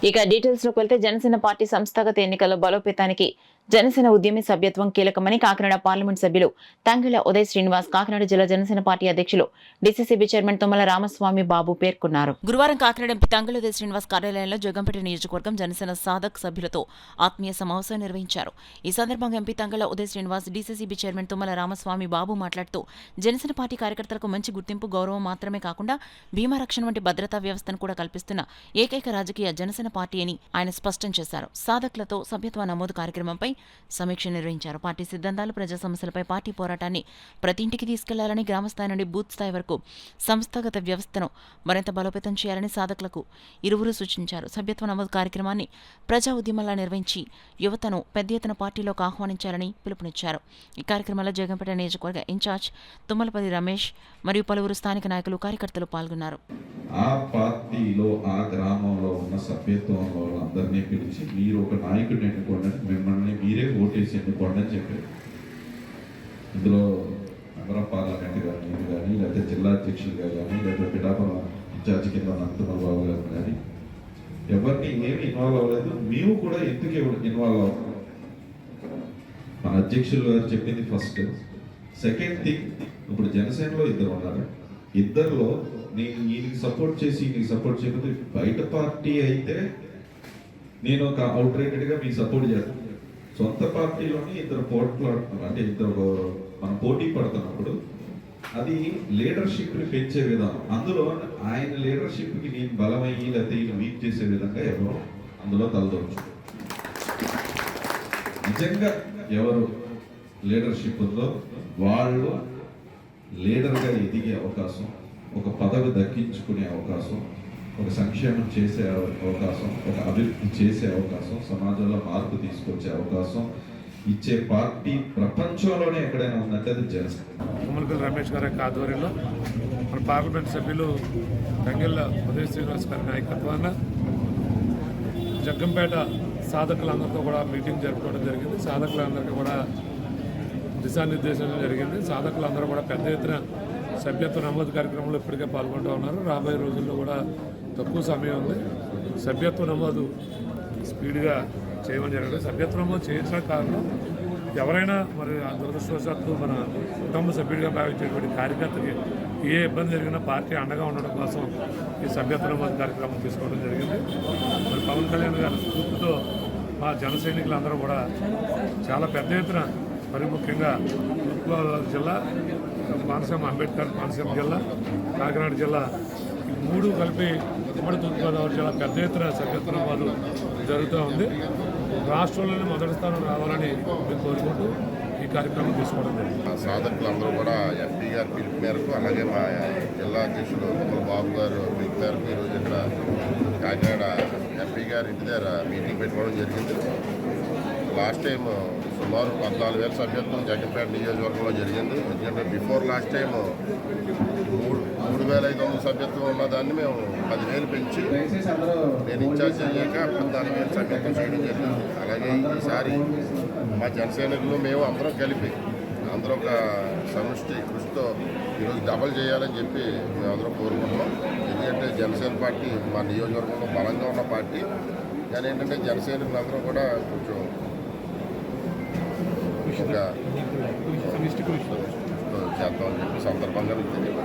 ఇక డీటెయిల్స్ లోకి వెళ్తే జనసేన పార్టీ సంస్థాగత ఎన్నికల బలోపేతానికి జనసేన ఉద్యమి సభ్యత్వం కీలకమని కాకినాడ పార్లమెంట్ సభ్యులు తంగెళ్ల ఉదయ్ శ్రీనివాస్, కాకినాడ జిల్లా జనసేన పార్టీ అధ్యక్షులు డీసీసీబీ చైర్మన్ తుమ్మల రామస్వామి బాబు పేర్కొన్నారు. గురువారం కాకినాడ ఎంపీ తంగెళ్ల ఉదయ్ శ్రీనివాస్ కార్యాలయంలో జగంపేట నియోజకవర్గం జనసేన సాధక్ సభ్యులతో ఆత్మీయ సమావేశం నిర్వహించారు. ఈ సందర్భంగా MP Thangella Uday Srinivas, DCCB chairman Tummala Ramaswamy Babu మాట్లాడుతూ జనసేన పార్టీ కార్యకర్తలకు మంచి గుర్తింపు, గౌరవం మాత్రమే కాకుండా బీమా రక్షణ వంటి భద్రతా వ్యవస్థను కూడా కల్పిస్తున్న ఏకైక రాజకీయ జనసేన పార్టీ అని ఆయన స్పష్టం చేశారు. సాధకులతో సభ్యత్వ నమోదు కార్యక్రమంపై సమీక్ష నిర్వహించారు. పార్టీ సిద్ధాంతాలు, ప్రజా సమస్యలపై పార్టీ పోరాటాన్ని ప్రతి ఇంటికి తీసుకెళ్లాలని, గ్రామస్థాయి నుండి బూత్ స్థాయి వరకు సంస్థాగత వ్యవస్థను మరింత బలోపేతం చేయాలని సాధకులకు ఇరువురు సూచించారు. సభ్యత్వ నమోదు కార్యక్రమాన్ని ప్రజా ఉద్యమంలా నిర్వహించి యువతను పెద్ద ఎత్తున పార్టీలోకి ఆహ్వానించాలని పిలుపునిచ్చారు. ఈ కార్యక్రమంలో జగంపేట నియోజకవర్గ ఇన్ఛార్జ్ తుమ్మలపల్లి రమేష్ మరియు పలువురు స్థానిక నాయకులు, కార్యకర్తలు పాల్గొన్నారు. ఆ పార్టీలో ఆ గ్రామంలో ఉన్న సభ్యత్వంలో అందరినీ పిలిచి మీరు ఒక నాయకుడిని ఎన్నుకోండి, మిమ్మల్ని మీరే ఓటేసి ఎన్నుకోండి అని చెప్పారు. ఇందులో మెంబర్ ఆఫ్ పార్లమెంట్ కానీ లేకపోతే జిల్లా అధ్యక్షులుగా కానీ లేకపోతే పిఠాపురం ఇన్ఛార్జి కింద నందకుమార్ బాబు గారు కానీ ఎవరిని ఏమి ఇన్వాల్వ్ అవ్వలేదు. మేము కూడా ఎందుకు ఇన్వాల్వ్ అవ్వలేదు. మన అధ్యక్షులు గారు చెప్పింది ఫస్ట్. సెకండ్ థింగ్, ఇప్పుడు జనసేనలో ఇద్దరు ఉన్నారు. ఇద్దరిలో నేను ఈయనకి సపోర్ట్ చేసి ఈయనకి సపోర్ట్ చేయకపోతే, బయట పార్టీ అయితే నేను ఒక అవుట్ రేటెడ్గా మీకు సపోర్ట్ చేస్తాను. సొంత పార్టీలోని ఇద్దరు పోట్లాడుతున్నారు, అంటే ఇద్దరు మనం పోటీ పడుతున్నప్పుడు అది లీడర్షిప్ని పెంచే విధానం. అందులో ఆయన లీడర్షిప్కి నేను బలమయ్యి లేకపోతే ఈయన వీక్ చేసే విధంగా ఎవరు అందులో తలదొచ్చు. నిజంగా ఎవరు లీడర్షిప్ ఉందో వాళ్ళు లీడర్గా ఎదిగే అవకాశం, ఒక పదవి దక్కించుకునే అవకాశం, ఒక సంక్షేమం చేసే అవకాశం, ఒక అభివృద్ధి చేసే అవకాశం, సమాజంలో మార్పు తీసుకొచ్చే అవకాశం ఇచ్చే పార్టీ ప్రపంచంలోనే ఎక్కడైనా ఉందంటే అది జనసేన. తుమ్మలపల్లి రమేష్ గారి యొక్క ఆధ్వర్యంలో మన పార్లమెంట్ సభ్యులు తంగెళ్ల ఉదయ్ శ్రీనివాస్ గారి నాయకత్వాన జగ్గంపేట సాధకులందరితో కూడా మీటింగ్ జరుపుకోవడం జరిగింది. సాధకులందరికీ కూడా దిశానిర్దేశం జరిగింది. సాధకులందరూ కూడా పెద్ద ఎత్తున సభ్యత్వ నమోదు కార్యక్రమంలో ఇప్పటికే పాల్గొంటూ ఉన్నారు. రాబోయే రోజుల్లో కూడా తక్కువ సమయం ఉంది. సభ్యత్వ నమోదు స్పీడ్గా చేయమని జరిగింది. సభ్యత్వ నమోదు చేయించిన కారణం ఎవరైనా మరి దురదృష్టవశాత్తు మన కుటుంబ సభ్యుడిగా భావించేటువంటి కార్యకర్తకి ఏ ఇబ్బంది జరిగినా పార్టీ అండగా ఉండడం కోసం ఈ సభ్యత్వ నమోదు కార్యక్రమం తీసుకోవడం జరిగింది. మరి పవన్ కళ్యాణ్ గారి స్ఫూర్తితో మా జన సైనికులందరూ కూడా చాలా పెద్ద ఎత్తున, మరి ముఖ్యంగా తూర్పుగోదావరి జిల్లా, కోనసీమ అంబేద్కర్ కోనసీమ జిల్లా, కాకినాడ జిల్లా, ఈ మూడు కలిపి ఉమ్మడి తూర్పుగోదావరి జిల్లా పెద్ద ఎత్తున సభ్యత్వ నమోదు జరుగుతూ ఉంది. రాష్ట్రంలోనే మొదటి స్థానం రావాలని మేము కోరుకుంటూ ఈ కార్యక్రమం తీసుకోవడం జరిగింది. సాధకులందరూ కూడా ఎంపీ గారి పిలుపు మేరకు, అలాగే మా జిల్లా అధ్యక్షుడు తుమ్మల బాబు గారు పిలుపు మేరకు ఈరోజు ఇక్కడ కాకినాడ ఎంపీ గారి ఇంటి దగ్గర మీటింగ్ పెట్టుకోవడం జరిగింది. లాస్ట్ టైం సుమారు 14,000 సభ్యత్వం జగ్గంపేట నియోజకవర్గంలో జరిగింది. ఎందుకంటే బిఫోర్ లాస్ట్ టైం 3,500 సభ్యత్వం ఉన్న దాన్ని మేము 10,000 పెంచి నేను ఇన్ఛార్జ్ అయ్యాక 14,000 సభ్యత్వం చేయడం జరిగింది. అలాగే ఈసారి మా జనసైనికులు మేము అందరం కలిపి అందరూ ఒక సమిష్టి కృషితో ఈరోజు డబల్ చేయాలని చెప్పి మేము అందరం కోరుకుంటున్నాం. ఎందుకంటే జనసేన పార్టీ మా నియోజకవర్గంలో బలంగా ఉన్న పార్టీ. కానీ ఏంటంటే జనసైనికులు అందరూ కూడా కొంచెం ఒక చేద్దామని చెప్పి సందర్భంగా తెలియదు.